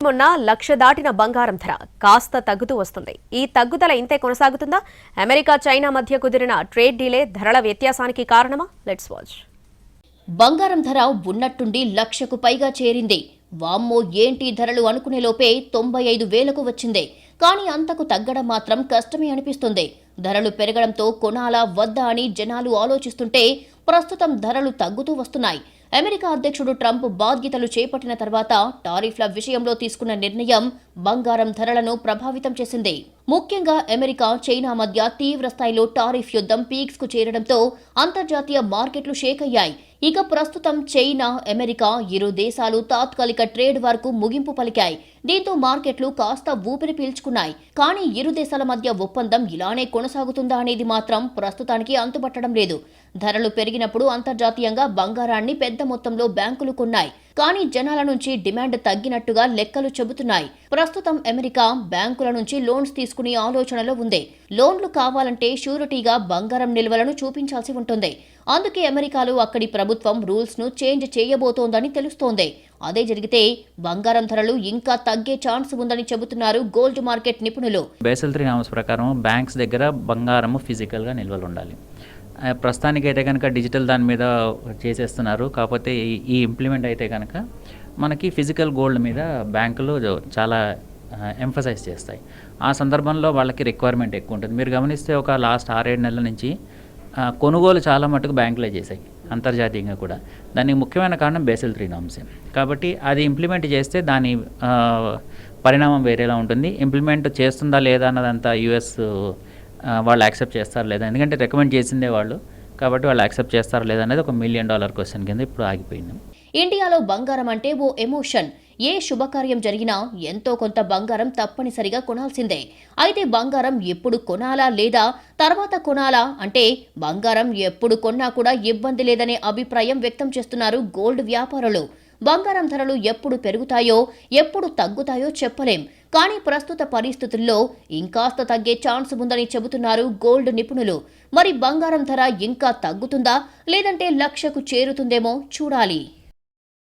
మొన్న 1,00,000 దాటిన బంగారం ధర కాస్త తగ్గుతూ వస్తుంది. ఈ తగ్గుదల ఇంతే కొనసాగుతుందా? అమెరికా చైనా మధ్య కుదిరిన ట్రేడ్ డీలే ధరల వ్యత్యాసానికి కారణమా? Let's watch. బంగారం ధర ఉన్నట్టుండి 1,00,000కు పైగా చేరింది. వామ్మో ఏంటి ధరలు అనుకునే లోపే 95,000కు వచ్చింది. కానీ అంతకు తగ్గడం మాత్రం కష్టమే అనిపిస్తుంది. ధరలు పెరగడంతో కొనాలా వద్దా అని జనాలు ఆలోచిస్తుంటే ప్రస్తుతం ధరలు తగ్గుతూ వస్తున్నాయి. అమెరికా అధ్యక్షుడు ట్రంప్ బాధ్యతలు చేపట్టిన తర్వాత టారిఫ్ల విషయంలో తీసుకున్న నిర్ణయం బంగారం ధరలను ప్రభావితం చేసింది. ముఖ్యంగా అమెరికా చైనా మధ్య తీవ్ర స్థాయిలో టారిఫ్ యుద్ధం పీక్స్ కు చేరడంతో అంతర్జాతీయ మార్కెట్లు షేక్ అయ్యాయి. ఇక ప్రస్తుతం చైనా, అమెరికా ఇరు దేశాలు తాత్కాలిక ట్రేడ్ వార్ కు ముగింపు పలికాయి. దీంతో మార్కెట్లు కాస్త ఊపిరి పీల్చుకున్నాయి. కానీ ఇరు దేశాల మధ్య ఒప్పందం ఇలానే కొనసాగుతుందా అనేది మాత్రం ప్రస్తుతానికి అంతుపట్టడం లేదు. ధరలు పెరిగినప్పుడు అంతర్జాతీయంగా బంగారాన్ని పెద్ద మొత్తంలో బ్యాంకులు కొన్నాయి. కానీ జనాల నుంచి డిమాండ్ తగ్గినట్టుగా లెక్కలు చెబుతున్నాయి. ప్రస్తుతం అమెరికా బ్యాంకుల నుంచి లోన్స్ తీసుకునే ఆలోచనలో ఉంది. లోన్లు కావాలంటే షూరిటీగా బంగారం నిల్వలను చూపించాల్సి ఉంటుంది. అందుకే అమెరికాలో అక్కడి ప్రభుత్వం రూల్స్ ను చేంజ్ చేయబోతోందని తెలుస్తోంది. అదే జరిగితే బంగారం ధరలు ఇంకా తగ్గే ఛాన్స్ ఉందని చెబుతున్నారు గోల్డ్ మార్కెట్ నిపుణులు. బేసిల్ 3 నామ్స్ ప్రకారం బ్యాంక్స్ దగ్గర బంగారం ఫిజికల్గా నిల్వలు ఉండాలి. ప్రస్తుతానికైతే కనుక డిజిటల్ దాని మీద చేసేస్తున్నారు. కాకపోతే ఈ ఇంప్లిమెంట్ అయితే కనుక మనకి ఫిజికల్ గోల్డ్ మీద బ్యాంకులు చాలా ఎంఫసైజ్ చేస్తాయి. ఆ సందర్భంలో వాళ్ళకి రిక్వైర్మెంట్ ఎక్కువ ఉంటుంది. మీరు గమనిస్తే ఒక లాస్ట్ 6-7 నెలల నుంచి కొనుగోలు చాలా మటుకు బ్యాంకులే చేశాయి అంతర్జాతీయంగా కూడా. దానికి ముఖ్యమైన కారణం బేసిల్ 3 నామ్స్. కాబట్టి అది ఇంప్లిమెంట్ చేస్తే దాని పరిణామం వేరేలా ఉంటుంది. ఇంప్లిమెంట్ చేస్తుందా లేదా అన్నదంతా యుఎస్ వాళ్ళు యాక్సెప్ట్ చేస్తారా లేదా, ఎందుకంటే రికమెండ్ చేసిందే వాళ్ళు, కాబట్టి వాళ్ళు యాక్సెప్ట్ చేస్తారా లేదా అనేది ఒక $1 మిలియన్ క్వశ్చన్ కింద ఇప్పుడు ఆగిపోయింది. ఇండియాలో బంగారం అంటే ఓ ఎమోషన్. ఏ శుభకార్యం జరిగినా ఎంతో కొంత బంగారం తప్పనిసరిగా కొనాల్సిందే. అయితే బంగారం ఎప్పుడు కొనాలా లేదా తర్వాత కొనాలా అంటే బంగారం ఎప్పుడు కొన్నా కూడా ఇబ్బంది లేదనే అభిప్రాయం వ్యక్తం చేస్తున్నారు గోల్డ్ వ్యాపారులు. బంగారం ధరలు ఎప్పుడు పెరుగుతాయో ఎప్పుడు తగ్గుతాయో చెప్పలేం. కానీ ప్రస్తుత పరిస్థితుల్లో ఇంకాస్త తగ్గే ఛాన్స్ ఉందని చెబుతున్నారు గోల్డ్ నిపుణులు. మరి బంగారం ధర ఇంకా తగ్గుతుందా లేదంటే 1,00,000కు చేరుతుందేమో చూడాలి.